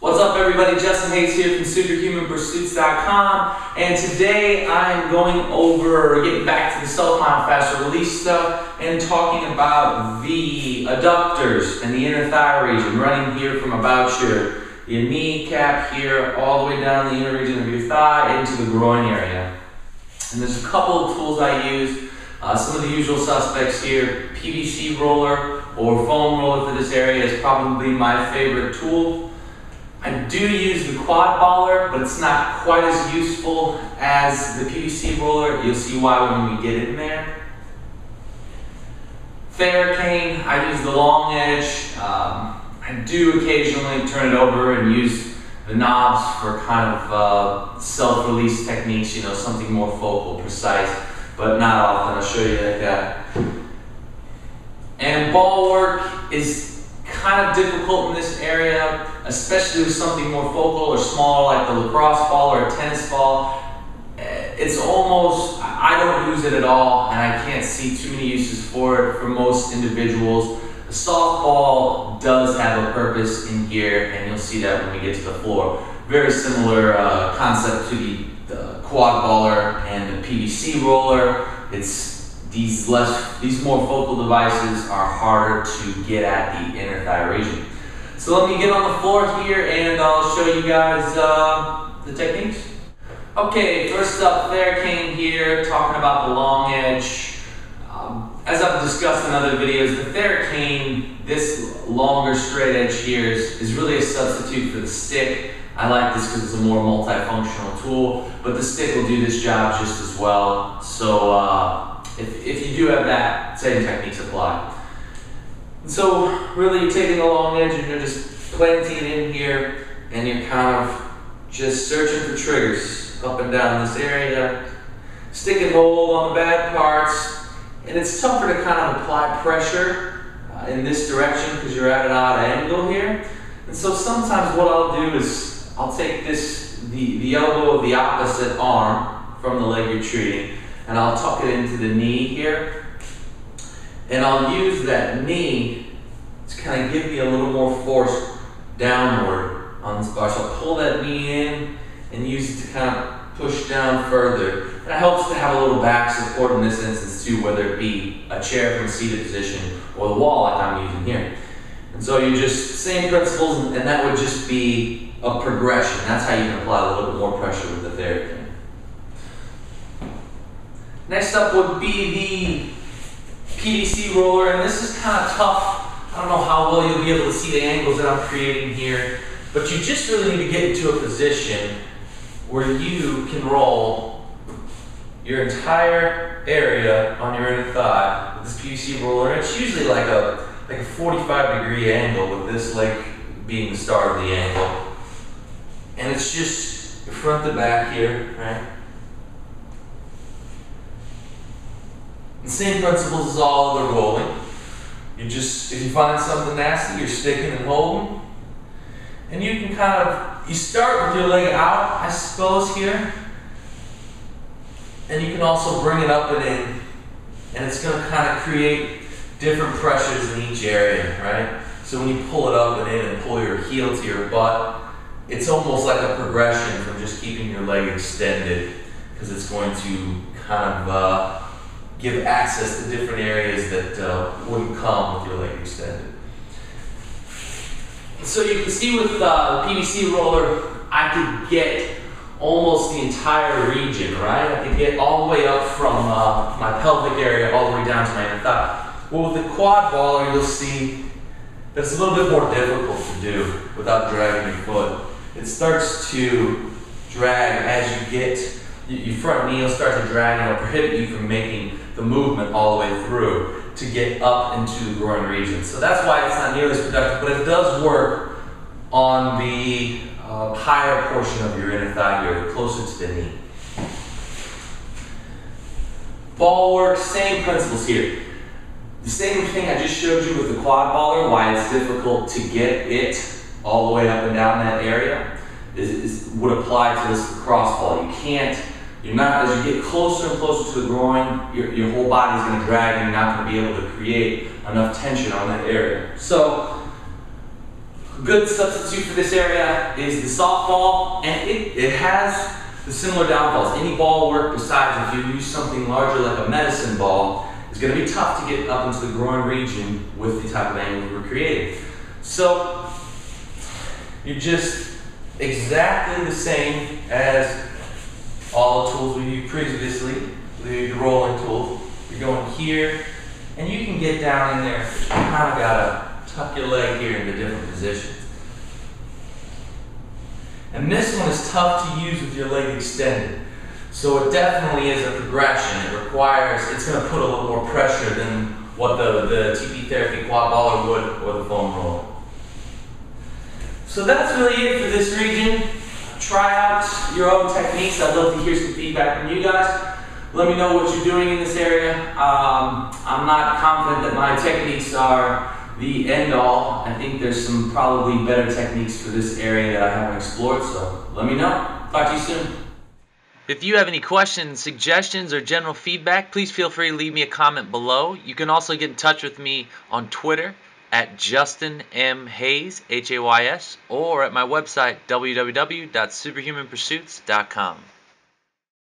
What's up everybody, Justin Hayes here from superhumanpursuits.com, and today I'm going over getting back to the self-mile faster release stuff and talking about the adductors and the inner thigh region, running here from about your kneecap here all the way down the inner region of your thigh into the groin area. And there's a couple of tools I use. Some of the usual suspects here, PVC roller or foam roller for this area is probably my favorite tool. I do use the quad baller, but it's not quite as useful as the PVC roller. You'll see why when we get in there. Theracane, I use the long edge. I do occasionally turn it over and use the knobs for kind of self-release techniques, you know, something more focal, precise, but not often. I'll show you like that. And ball work is kind of difficult in this area, especially with something more focal or small like the lacrosse ball or a tennis ball. It's almost, I don't use it at all, and I can't see too many uses for it for most individuals. The softball does have a purpose in here, and you'll see that when we get to the floor. Very similar concept to the quad baller and the PVC roller. These more focal devices are harder to get at the inner thigh region. So let me get on the floor here and I'll show you guys the techniques. Okay, first up, Theracane here, talking about the long edge. As I've discussed in other videos, the Theracane, this longer straight edge here is really a substitute for the stick. I like this because it's a more multifunctional tool, but the stick will do this job just as well. So if you do have that, same techniques apply. And so really you're taking the long edge and you're just planting it in here, and you're kind of just searching for triggers up and down this area. Stick and hold on the bad parts, and it's tougher to kind of apply pressure in this direction because you're at an odd angle here. And so sometimes what I'll do is I'll take the elbow of the opposite arm from the leg you're treating, and I'll tuck it into the knee here, and I'll use that knee to kind of give me a little more force downward on this bar. So I'll pull that knee in and use it to kind of push down further. And it helps to have a little back support in this instance too, whether it be a chair from a seated position or the wall like I'm using here. And so you just, same principles, and that would just be a progression. That's how you can apply a little bit more pressure with the Theracane. Next up would be the PVC roller, and this is kind of tough. I don't know how well you'll be able to see the angles that I'm creating here, but you just really need to get into a position where you can roll your entire area on your inner thigh with this PVC roller. It's usually like a 45-degree angle, with this leg being the start of the angle. And it's just front to back here, right? The same principles as all other rolling. You just, if you find something nasty, you're sticking and holding. And you can kind of, you start with your leg out, I suppose, here. And you can also bring it up and in. And it's going to kind of create different pressures in each area, right? So when you pull it up and in and pull your heel to your butt, it's almost like a progression from just keeping your leg extended, because it's going to kind of give access to different areas that wouldn't come with your leg extended. So you can see with the PVC roller, I could get almost the entire region, right? I could get all the way up from my pelvic area all the way down to my inner thigh. Well, with the quad baller, you'll see that it's a little bit more difficult to do without dragging your foot. It starts to drag as you get, your front knee will start to drag, and it'll prohibit you from making the movement all the way through to get up into the groin region. So that's why it's not nearly as productive, but it does work on the higher portion of your inner thigh here, closer to the knee. Ball work, same principles here. The same thing I just showed you with the quad baller, why it's difficult to get it all the way up and down that area, would apply to this lacrosse ball. You're not, as you get closer and closer to the groin, your whole body's going to drag, and you're not going to be able to create enough tension on that area. So good substitute for this area is the softball, and it has the similar downfalls. Any ball work besides if you use something larger like a medicine ball is going to be tough to get up into the groin region with the type of angle we're creating. So you're just exactly the same as all the tools we used previously, the rolling tools. You're going here, and you can get down in there. You kind of got to tuck your leg here into different positions. And this one is tough to use with your leg extended. So it definitely is a progression. It requires, it's going to put a little more pressure than what the TP Therapy quad baller would or the foam roller. So that's really it for this region. Try out your own techniques. I'd love to hear some feedback from you guys. Let me know what you're doing in this area. I'm not confident that my techniques are the end all. I think there's some probably better techniques for this area that I haven't explored, so let me know. Talk to you soon. If you have any questions, suggestions, or general feedback, please feel free to leave me a comment below. You can also get in touch with me on Twitter at Justin M. Hays, Hays, or at my website, www.superhumanpursuits.com.